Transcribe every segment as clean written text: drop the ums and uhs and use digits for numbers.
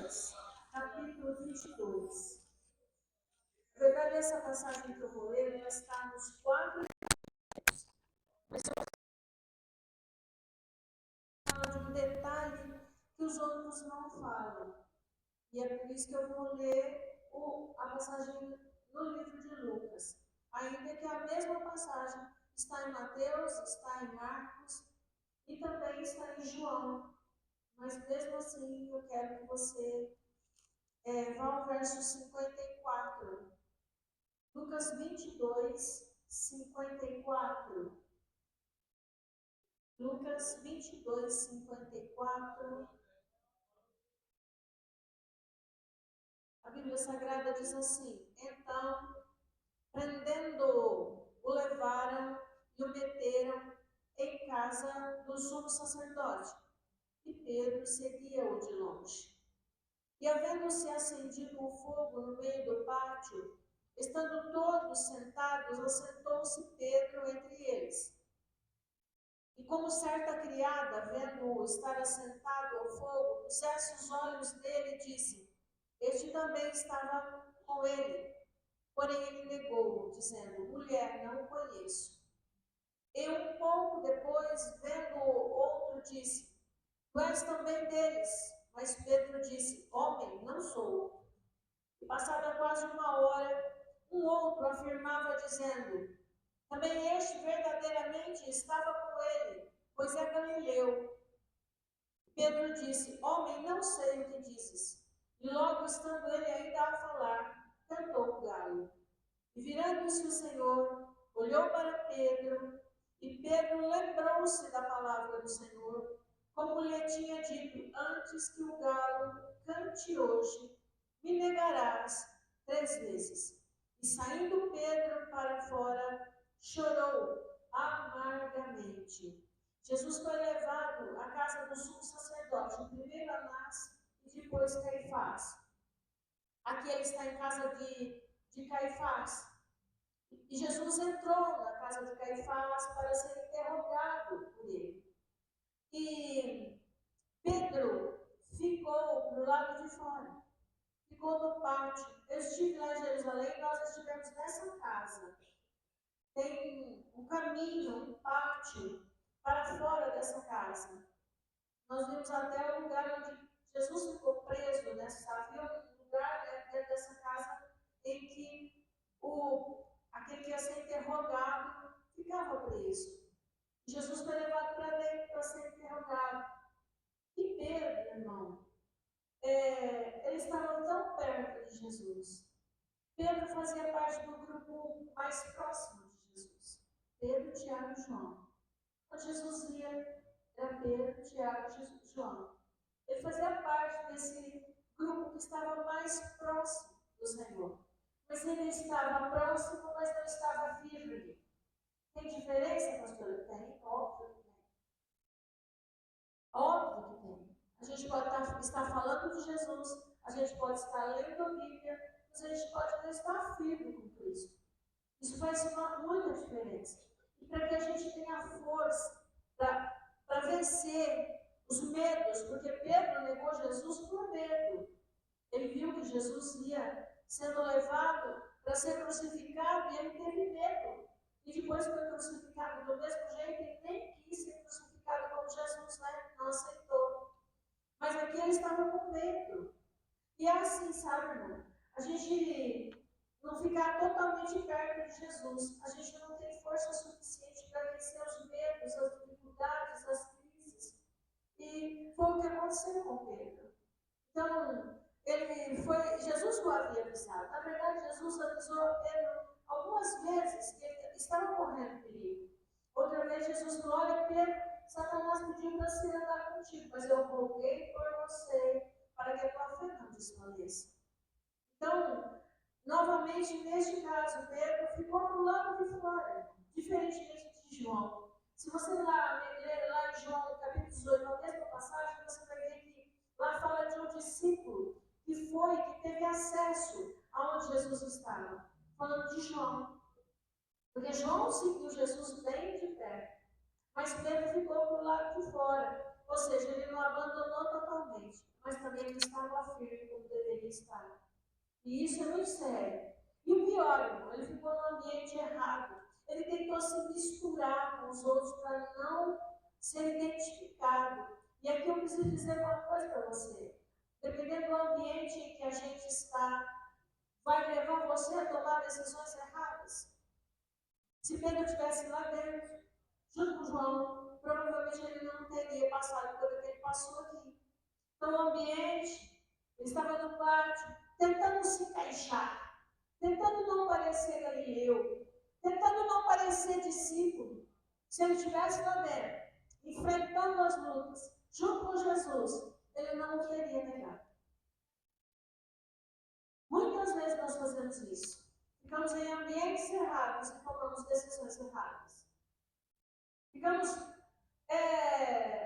Lucas, capítulo 22. Na verdade, essa passagem que eu vou ler, ela está nos 4 mas eu falo de um detalhe que os outros não falam. E é por isso que eu vou ler a passagem no livro de Lucas. Ainda que a mesma passagem está em Mateus, está em Marcos e também está em João. Mas mesmo assim, eu quero que você vá ao verso 54. Lucas 22, 54. Lucas 22, 54. A Bíblia Sagrada diz assim: Então, prendendo-o, o levaram e o meteram em casa do sumo sacerdote. E Pedro seguia-o de longe. E havendo-se acendido um fogo no meio do pátio, estando todos sentados, assentou-se Pedro entre eles. E como certa criada, vendo-o estar assentado ao fogo, pusesse os olhos nele e disse: Este também estava com ele. Porém ele negou, dizendo: Mulher, não o conheço. E um pouco depois, vendo-o outro, disse: Tu és também deles. Mas Pedro disse: Homem, não sou. E passada quase uma hora, um outro afirmava, dizendo: Também este verdadeiramente estava com ele, pois é Galileu. Pedro disse: Homem, não sei o que dizes. E logo, estando ele ainda a falar, cantou o galo. E virando-se o Senhor, olhou para Pedro, e Pedro lembrou-se da palavra do Senhor, como lhe tinha dito: Antes que o galo cante hoje, me negarás 3 vezes. E saindo Pedro para fora, chorou amargamente. Jesus foi levado à casa do sumo sacerdote, primeiro Anás e depois Caifás. Aqui ele está em casa de Caifás. E Jesus entrou na casa de Caifás para ser interrogado por ele. E Pedro ficou do lado de fora, ficou no pátio. Eu estive lá em Jerusalém, nós estivemos nessa casa. Tem um caminho, um pátio para fora dessa casa. Nós vimos até o lugar onde Jesus ficou preso, né? Havia um lugar dentro dessa casa em que aquele que ia ser interrogado ficava preso. Jesus foi levado para dentro para ser interrogado. E Pedro, irmão, ele estava tão perto de Jesus. Pedro fazia parte do grupo mais próximo de Jesus. Pedro, Tiago e João. Quando Jesus ia, era Pedro, Tiago e João. Ele fazia parte desse grupo que estava mais próximo do Senhor. Mas ele estava próximo, mas não estava firme. Tem diferença, pastor? Tem, óbvio que tem. Óbvio que tem. A gente pode estar falando de Jesus, a gente pode estar lendo a Bíblia, mas a gente pode não estar firme com Cristo. Isso faz muita diferença. E para que a gente tenha força para vencer os medos, porque Pedro negou Jesus por medo. Ele viu que Jesus ia sendo levado para ser crucificado e ele teve medo. E depois foi crucificado do mesmo jeito, ele nem quis ser crucificado como Jesus, né? Não aceitou. Mas aqui ele estava com medo. E é assim, sabe, irmão? A gente não ficar totalmente perto de Jesus. A gente não tem força suficiente para vencer os medos, as dificuldades, as crises. E foi o que aconteceu com Pedro. Então, Jesus o havia avisado. Na verdade, Jesus avisou a Pedro algumas vezes que ele estava correndo perigo. Outra vez, Jesus falou: Olha, Pedro, Satanás pediu para se andar contigo, mas eu roguei por você para que a tua fé não desfaleça. Então, novamente, neste caso, Pedro ficou do lado de fora, diferentemente de João. Se você ler lá em João, capítulo 18, a mesma passagem, você vai ver que lá fala de um discípulo que teve acesso aonde Jesus estava. Falando de João. Porque João seguiu Jesus bem de perto. Mas Pedro ficou do lado de fora. Ou seja, ele não abandonou totalmente, mas também não estava firme como deveria estar. E isso é muito sério. E o pior, irmão, ele ficou no ambiente errado. Ele tentou se misturar com os outros para não ser identificado. E aqui eu preciso dizer uma coisa para você. Dependendo do ambiente em que a gente está, vai levar você a tomar decisões erradas. Se Pedro estivesse lá dentro, junto com João, provavelmente ele não teria passado pelo que ele passou aqui. Então, o ambiente, ele estava no pátio, tentando se encaixar, tentando não parecer Galileu, tentando não parecer discípulo. Se ele estivesse lá dentro, enfrentando as lutas, junto com Jesus, ele não o teria negado. Muitas vezes nós fazemos isso. Ficamos em ambientes errados e tomamos decisões erradas. Ficamos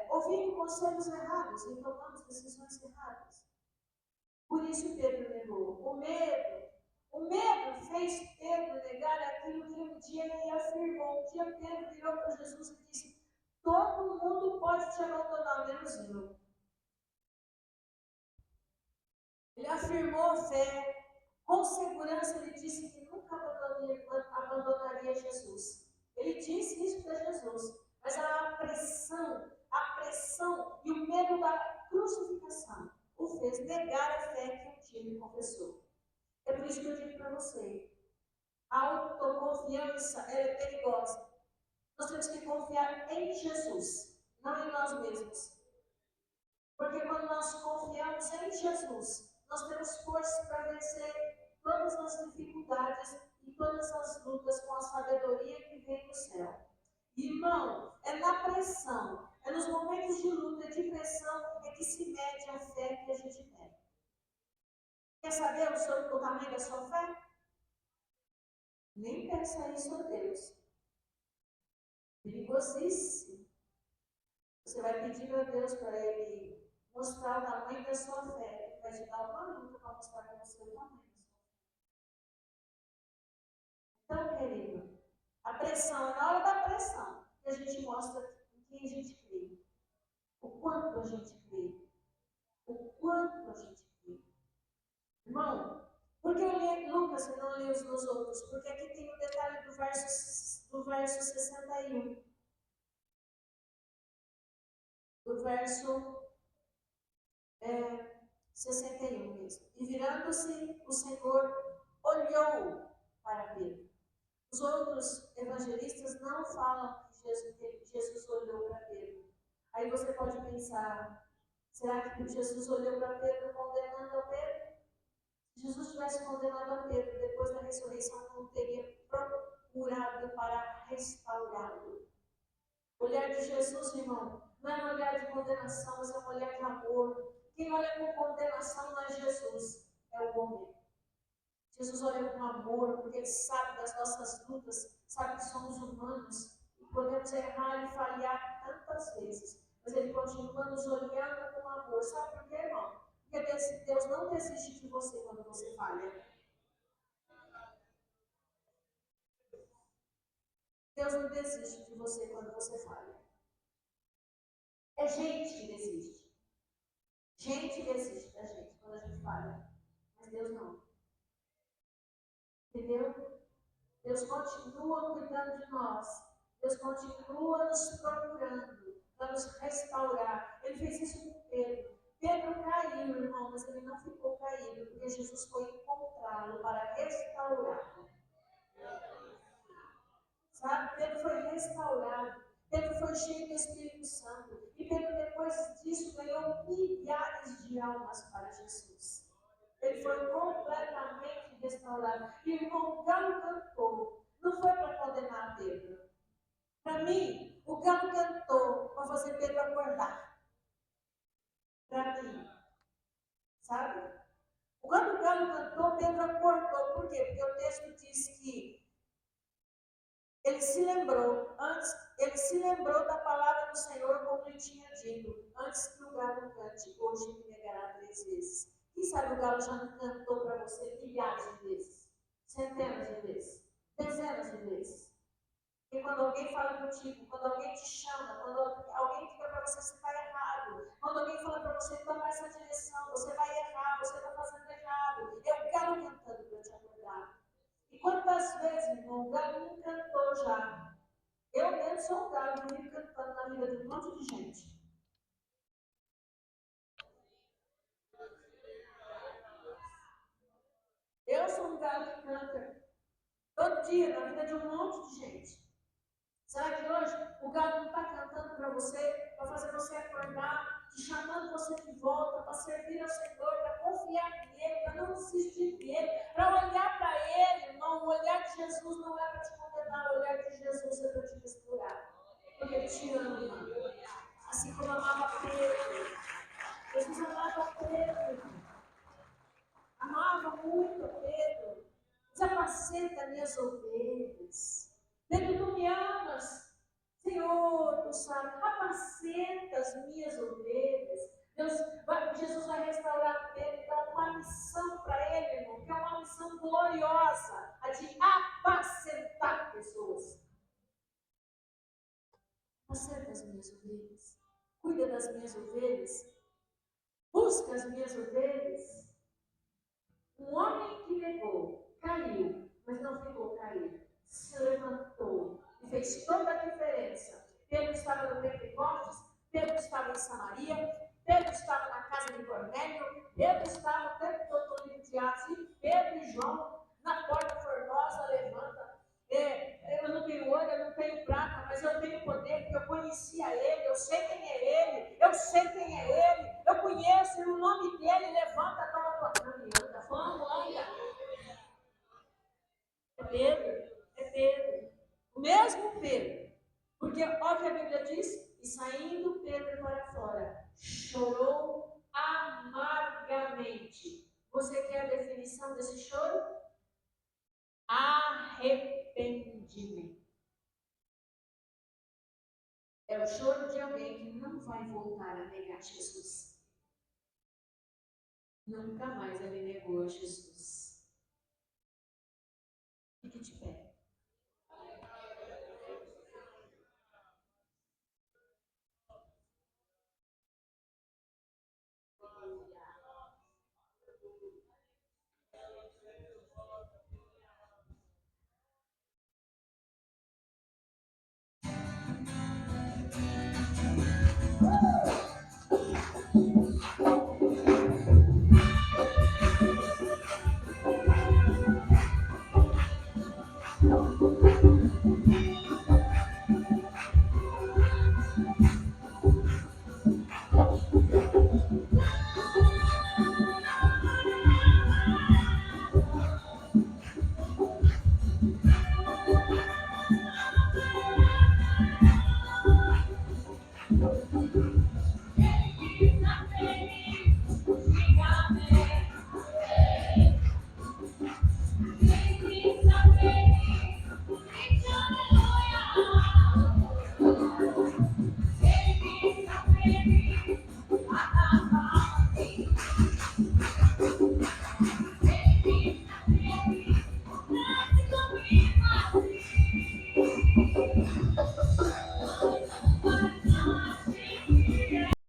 ouvindo conselhos errados e tomamos decisões erradas. Por isso Pedro negou. O medo fez Pedro negar aquilo que um dia ele afirmou. Um dia Pedro virou para Jesus e disse: todo mundo pode te abandonar, menos eu. Ele afirmou fé. Com segurança ele disse que nunca abandonaria Jesus. Ele disse isso para Jesus. Mas a pressão e o medo da crucificação o fez negar a fé que um dia ele confessou. É por isso que eu digo para você, a autoconfiança é perigosa. Nós temos que confiar em Jesus, não em nós mesmos. Porque quando nós confiamos em Jesus, nós temos força para vencer todas as dificuldades e todas as lutas com a sabedoria que vem do céu. Irmão, é na pressão, é nos momentos de luta, de pressão, é que se mede a fé que a gente tem. Quer saber sobre o tamanho da sua fé? Nem pensa isso a Deus. Perigosíssimo. Você vai pedir a Deus para Ele mostrar o tamanho da sua fé. Ele vai te dar uma luta para mostrar para você o tamanho da sua fé. Então, querido, a pressão, é na hora da pressão que a gente mostra em quem a gente crê. O quanto a gente crê. O quanto a gente crê. Irmão, por que eu li Lucas e não li os dos outros? Porque aqui tem o detalhe do verso 61. Do verso 61 mesmo. E virando-se, o Senhor olhou para Pedro. Os outros evangelistas não falam que Jesus olhou para Pedro. Aí você pode pensar, será que Jesus olhou para Pedro condenando a Pedro? Se Jesus tivesse condenado a Pedro, depois da ressurreição não teria procurado para restaurá-lo. O olhar de Jesus, irmão, não é um olhar de condenação, mas é um olhar de amor. Quem olha com condenação não é Jesus, é o homem. Jesus olha com amor, porque Ele sabe das nossas lutas, sabe que somos humanos e podemos errar e falhar tantas vezes. Mas Ele continua nos olhando com amor. Sabe por quê, irmão? Porque Deus não desiste de você quando você falha. Deus não desiste de você quando você falha. É gente que desiste. Gente desiste da gente quando a gente falha. Mas Deus não. Entendeu? Deus continua cuidando de nós. Deus continua nos procurando para nos restaurar. Ele fez isso com Pedro. Pedro caiu, irmão, mas ele não ficou caído, porque Jesus foi encontrá-lo para restaurá-lo. Sabe? Pedro foi restaurado. Pedro foi cheio do Espírito Santo. E Pedro, depois disso, ganhou milhares de almas para Jesus. Ele foi completamente restaurado. E o irmão, o galo cantou. Não foi para condenar Pedro. Para mim, o galo cantou para fazer Pedro acordar. Para mim. Sabe? Quando o galo cantou, Pedro acordou. Por quê? Porque o texto diz que ele se lembrou da palavra do Senhor, como ele tinha dito, antes que o galo cante, hoje me negará 3 vezes. Quem sabe o galo já não cantou para você milhares de vezes, centenas de vezes, dezenas de vezes. Porque quando alguém fala contigo, quando alguém te chama, quando alguém diga para você está errado, Quantas vezes, irmão, o galo não cantou já? Eu mesmo sou um galo, eu vivo cantando na vida de um monte de gente. Eu sou um galo que canta todo dia na vida de um monte de gente. Será que hoje o galo não está cantando para você, para fazer você acordar, te chamando você de volta, para servir ao Senhor, para confiar nele, para não desistir dele, para olhar para ele, irmão? O olhar de Jesus não é para te condenar, o olhar de Jesus é para te restaurar. Porque ele te ama. Assim como amava Pedro. Jesus amava Pedro. Amava muito Pedro. Desapacenta minhas ovelhas. Pedro, tu me amas. Senhor, tu sabe, apacenta as minhas ovelhas. Jesus vai restaurar Pedro e dar uma missão para ele, irmão, que é uma missão gloriosa, a de apacentar pessoas. Apacenta as minhas ovelhas. Cuida das minhas ovelhas. Busca as minhas ovelhas. Um homem que negou, caiu, mas não ficou caído. Se levantou e fez toda a diferença. Pedro estava no Pentecostes, Pedro estava em Samaria, Pedro estava na casa de Cornélio, Pedro estava o tempo todo no livro de Atos, e Pedro e João na porta formosa levanta. Eu não tenho ouro, eu não tenho prata, mas eu tenho poder, porque eu conhecia ele, eu sei quem é ele, eu sei quem é ele, eu conheço o nome dele, levanta, toma tua cama e anda, vamos, anda. É Pedro, é Pedro, o mesmo Pedro, porque olha o que a Bíblia diz, e saindo Pedro para fora, chorou amargamente. Você quer a definição desse choro? Arrependimento. É o choro de alguém que não vai voltar a negar Jesus. Nunca mais ele negou Jesus. Fique de pé.